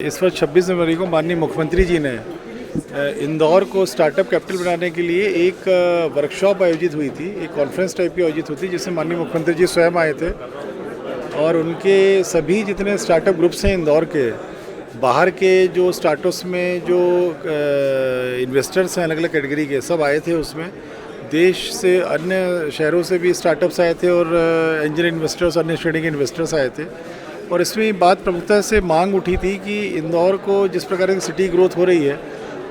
इस वर्ष 26 जनवरी को माननीय मुख्यमंत्री जी ने इंदौर को स्टार्टअप कैपिटल बनाने के लिए एक वर्कशॉप आयोजित हुई थी, एक कॉन्फ्रेंस टाइप की आयोजित हुई थी, जिसमें माननीय मुख्यमंत्री जी स्वयं आए थे और उनके सभी जितने स्टार्टअप ग्रुप्स हैं इंदौर के, बाहर के जो स्टार्टअप्स में जो इन्वेस्टर्स हैं अलग अलग कैटेगरी के, सब आए थे। उसमें देश से अन्य शहरों से भी स्टार्टअप्स आए थे और एंजल इन्वेस्टर्स, अन्य श्रेणी के इन्वेस्टर्स आए थे। और इसमें बात प्रमुखता से मांग उठी थी कि इंदौर को जिस प्रकार की सिटी ग्रोथ हो रही है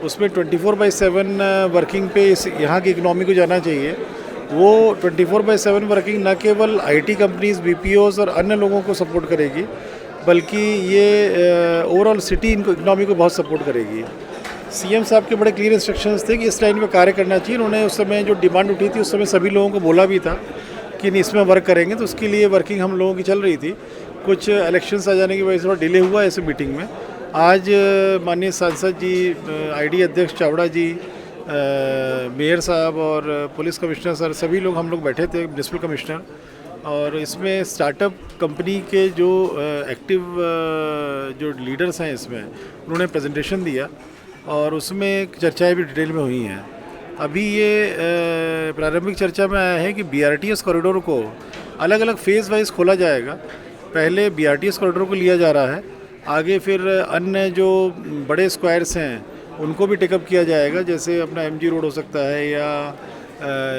उसमें 24/7 वर्किंग पे यहाँ की इकनॉमी को जाना चाहिए। वो 24/7 वर्किंग न केवल आईटी कंपनीज, बीपीओज और अन्य लोगों को सपोर्ट करेगी, बल्कि ये ओवरऑल सिटी इनको इकनॉमी को बहुत सपोर्ट करेगी। सीएम साहब के बड़े क्लियर इंस्ट्रक्शंस थे कि इस लाइन में कार्य करना चाहिए। उन्होंने उस समय जो डिमांड उठी थी उस समय सभी लोगों को बोला भी था कि नहीं, इसमें वर्क करेंगे। तो उसके लिए वर्किंग हम लोगों की चल रही थी। कुछ इलेक्शंस आ जाने की वजह से थोड़ा डिले हुआ ऐसे मीटिंग में। आज माननीय सांसद जी, आईडी अध्यक्ष चावड़ा जी, मेयर साहब और पुलिस कमिश्नर सर, सभी लोग हम लोग बैठे थे, म्यूनिसिपल कमिश्नर, और इसमें स्टार्टअप कंपनी के जो एक्टिव जो लीडर्स हैं इसमें, उन्होंने प्रेजेंटेशन दिया और उसमें चर्चाएं भी डिटेल में हुई हैं। अभी ये प्रारंभिक चर्चा में आया है कि बीआरटीएस कॉरिडोर को अलग अलग फेज़ वाइज खोला जाएगा। पहले बीआरटीएस कॉरिडोर को लिया जा रहा है, आगे फिर अन्य जो बड़े स्क्वायर्स हैं उनको भी टेकअप किया जाएगा, जैसे अपना एमजी रोड हो सकता है या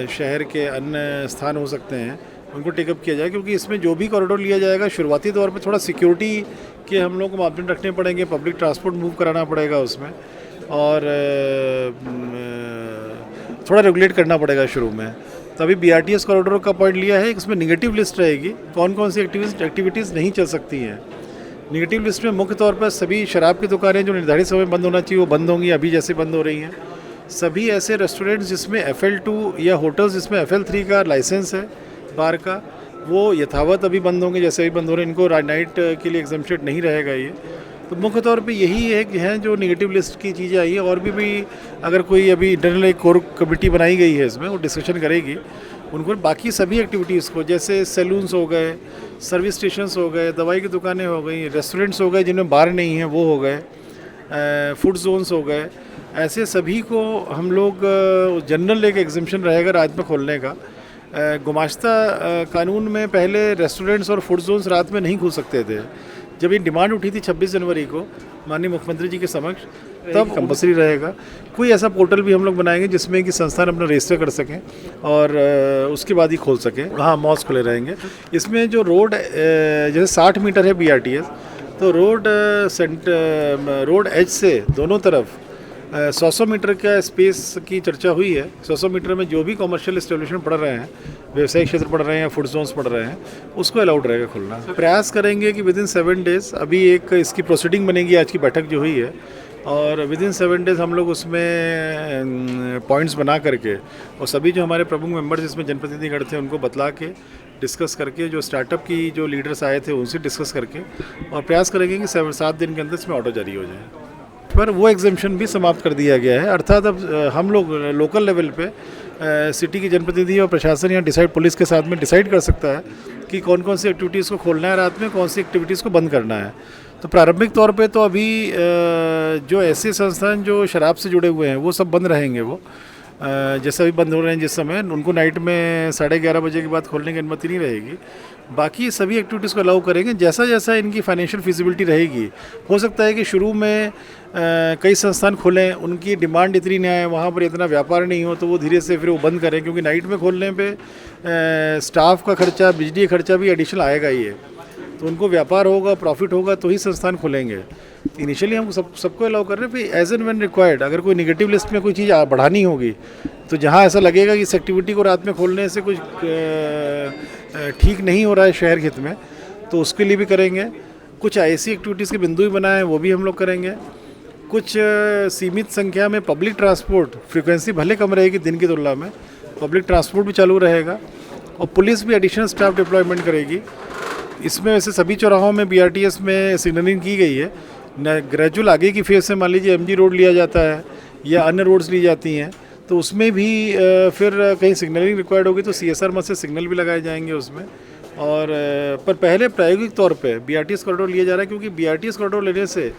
शहर के अन्य स्थान हो सकते हैं, उनको टेकअप किया जाएगा। क्योंकि इसमें जो भी कॉरिडोर लिया जाएगा शुरुआती तौर पे थोड़ा सिक्योरिटी के हम लोग को मापदंड रखने पड़ेंगे, पब्लिक ट्रांसपोर्ट मूव कराना पड़ेगा उसमें, और थोड़ा रेगुलेट करना पड़ेगा शुरू में। तो अभी बीआरटीएस कॉरिडोर का पॉइंट लिया है, इसमें निगेटिव लिस्ट रहेगी, कौन कौन सी एक्टिविटीज़ नहीं चल सकती हैं। निगेटिव लिस्ट में मुख्य तौर पर सभी शराब की दुकानें जो निर्धारित समय बंद होना चाहिए वो बंद होंगी, अभी जैसे बंद हो रही हैं। सभी ऐसे रेस्टोरेंट्स जिसमें FL2 या होटल्स जिसमें FL3 का लाइसेंस है बार का, वो यथावत अभी बंद होंगे जैसे अभी बंद हो रहे हैं। इनको नाइट के लिए एग्जेम्प्टेड नहीं रहेगा ये। तो मुख्य तौर पे यही है कि हैं जो निगेटिव लिस्ट की चीज़ें आई है। और भी अगर कोई अभी इंटरनल एक कोर कमेटी बनाई गई है, इसमें वो डिस्कशन करेगी उनको। बाकी सभी एक्टिविटीज़ को, जैसे सैलून्स हो गए, सर्विस स्टेशंस हो गए, दवाई की दुकानें हो गई, रेस्टोरेंट्स हो गए जिनमें बार नहीं है वो हो गए, फूड जोन्स हो गए, ऐसे सभी को हम लोग जनरल एक एग्जेम्पशन रहेगा रात में खोलने का। गुमाश्ता कानून में पहले रेस्टोरेंट्स और फूड जोन्स रात में नहीं खुल सकते थे। जब ये डिमांड उठी थी 26 जनवरी को माननीय मुख्यमंत्री जी के समक्ष, तब कंपल्सरी रहेगा। कोई ऐसा पोर्टल भी हम लोग बनाएंगे जिसमें कि संस्थान अपना रजिस्टर कर सकें और उसके बाद ही खोल सकें। हाँ, मॉल्स खुले रहेंगे। इसमें जो रोड जैसे 60 मीटर है बीआरटीएस, तो रोड एज से दोनों तरफ 100 मीटर का स्पेस की चर्चा हुई है। 100 मीटर में जो भी कॉमर्शियल एस्टेब्लिशमेंट पड़ रहे हैं, व्यवसायिक क्षेत्र पड़ रहे हैं या फूड जोन्स पड़ रहे हैं, उसको अलाउड रहेगा खुलना। प्रयास करेंगे कि विदिन 7 डेज़, अभी एक इसकी प्रोसीडिंग बनेगी, आज की बैठक जो हुई है, और विदिन 7 डेज़ हम लोग उसमें पॉइंट्स बना करके और सभी जो हमारे प्रमुख मेंबर्स इसमें जनप्रतिनिधिगण थे उनको बतला के, डिस्कस करके, जो स्टार्टअप की जो लीडर्स आए थे उनसे डिस्कस करके, और प्रयास करेंगे कि 7 दिन के अंदर इसमें ऑर्डर जारी हो जाए। पर वो एग्जेम्पशन भी समाप्त कर दिया गया है। अर्थात अब हम लोग लोकल लेवल पे सिटी के जनप्रतिनिधि और प्रशासन या डिसाइड, पुलिस के साथ में डिसाइड कर सकता है कि कौन कौन सी एक्टिविटीज़ को खोलना है रात में, कौन सी एक्टिविटीज़ को बंद करना है। तो प्रारंभिक तौर पे तो अभी जो ऐसे संस्थान जो शराब से जुड़े हुए हैं वो सब बंद रहेंगे। वो जैसे अभी बंद हो रहे हैं जिस समय, उनको नाइट में 11:30 बजे के बाद खोलने की अनुमति नहीं रहेगी। बाकी सभी एक्टिविटीज़ को अलाउ करेंगे जैसा जैसा इनकी फाइनेंशियल फिजिबिलिटी रहेगी। हो सकता है कि शुरू में कई संस्थान खोलें, उनकी डिमांड इतनी नहीं आए, वहाँ पर इतना व्यापार नहीं हो, तो वो धीरे से फिर वो बंद करें, क्योंकि नाइट में खोलने पे स्टाफ का खर्चा, बिजली का खर्चा भी एडिशनल आएगा ही है। तो उनको व्यापार होगा, प्रॉफिट होगा तो ही संस्थान खुलेंगे। इनिशियली हम सबको अलाउ कर रहे हैं, फिर एज एंड व्हेन रिक्वायर्ड अगर कोई नेगेटिव लिस्ट में कोई चीज़ बढ़ानी होगी, तो जहाँ ऐसा लगेगा कि इस एक्टिविटी को रात में खोलने से कुछ ठीक नहीं हो रहा है शहर हित में, तो उसके लिए भी करेंगे। कुछ ऐसी एक्टिविटीज़ के बिंदु भी बनाए वो भी हम लोग करेंगे। कुछ सीमित संख्या में पब्लिक ट्रांसपोर्ट, फ्रीक्वेंसी भले कम रहेगी दिन की तुलना में, पब्लिक ट्रांसपोर्ट भी चालू रहेगा, और पुलिस भी एडिशनल स्टाफ डिप्लॉयमेंट करेगी। इसमें वैसे सभी चौराहों में बीआरटीएस में सिग्नलिंग की गई है। ग्रेजुअल आगे की फेज से मान लीजिए एमजी रोड लिया जाता है या अन्य रोड्स ली जाती हैं, तो उसमें भी फिर कहीं सिग्नलिंग रिक्वायर्ड होगी तो CSR मद से सिग्नल भी लगाए जाएंगे उसमें। और पर पहले प्रायोगिक तौर पे बीआरटीएस कॉरिडोर लिया जा रहा है, क्योंकि बीआरटीएस कॉरिडोर लेने से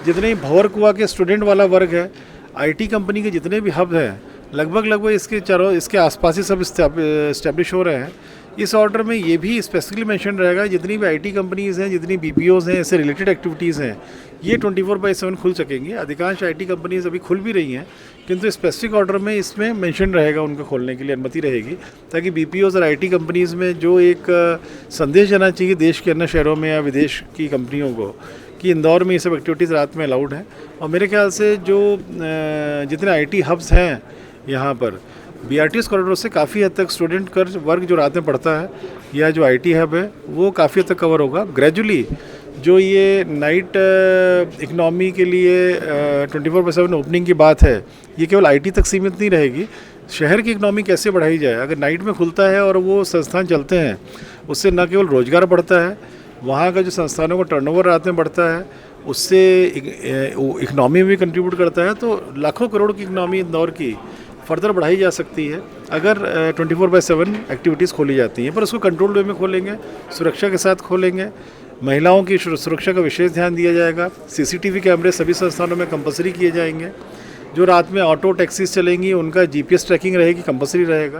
जितने भंवरकुआ के स्टूडेंट वाला वर्ग है, आईटी कंपनी के जितने भी हब हैं, लगभग इसके चारों इसके आसपास ही सब इस्टेब्लिश हो रहे हैं। इस ऑर्डर में ये भी स्पेसिफिकली मेंशन रहेगा जितनी भी आईटी कंपनीज़ हैं, जितनी बीपीओज़ हैं, इससे रिलेटेड एक्टिविटीज़ हैं, ये 24/7 खुल सकेंगी। अधिकांश आईटी कंपनीज़ अभी खुल भी रही हैं, किंतु स्पेसिफिक ऑर्डर में इसमें मेंशन रहेगा, उनको खोलने के लिए अनुमति रहेगी, ताकि बीपीओज़ और आईटी कंपनीज़ में जो एक संदेश जाना चाहिए देश के अन्य शहरों में या विदेश की कंपनियों को कि इंदौर में ये सब एक्टिविटीज़ रात में अलाउड हैं। और मेरे ख्याल से जो जितने आईटी हब्स हैं यहाँ पर, बीआरटीएस कॉरिडोर से काफ़ी हद तक स्टूडेंट का वर्ग जो रात में पढ़ता है या जो आईटी हब है वो काफ़ी हद तक कवर होगा। ग्रेजुअली जो ये नाइट इकनॉमी के लिए 24/7 ओपनिंग की बात है, ये केवल आईटी तक सीमित नहीं रहेगी। शहर की इकनॉमी कैसे बढ़ाई जाए, अगर नाइट में खुलता है और वो संस्थान चलते हैं, उससे न केवल रोज़गार बढ़ता है, वहाँ का जो संस्थानों का टर्नओवर रात में बढ़ता है, उससे इकनॉमी में भी कंट्रीब्यूट करता है। तो लाखों करोड़ की इकनॉमी इंदौर की फर्दर बढ़ाई जा सकती है अगर 24/7 एक्टिविटीज़ खोली जाती हैं। पर उसको कंट्रोल वे में खोलेंगे, सुरक्षा के साथ खोलेंगे, महिलाओं की सुरक्षा का विशेष ध्यान दिया जाएगा। सीसीटीवी कैमरे सभी संस्थानों में कंपलसरी किए जाएंगे। जो रात में ऑटो टैक्सीज चलेंगी उनका जीपीएस ट्रैकिंग रहेगी, कंपलसरी रहेगा।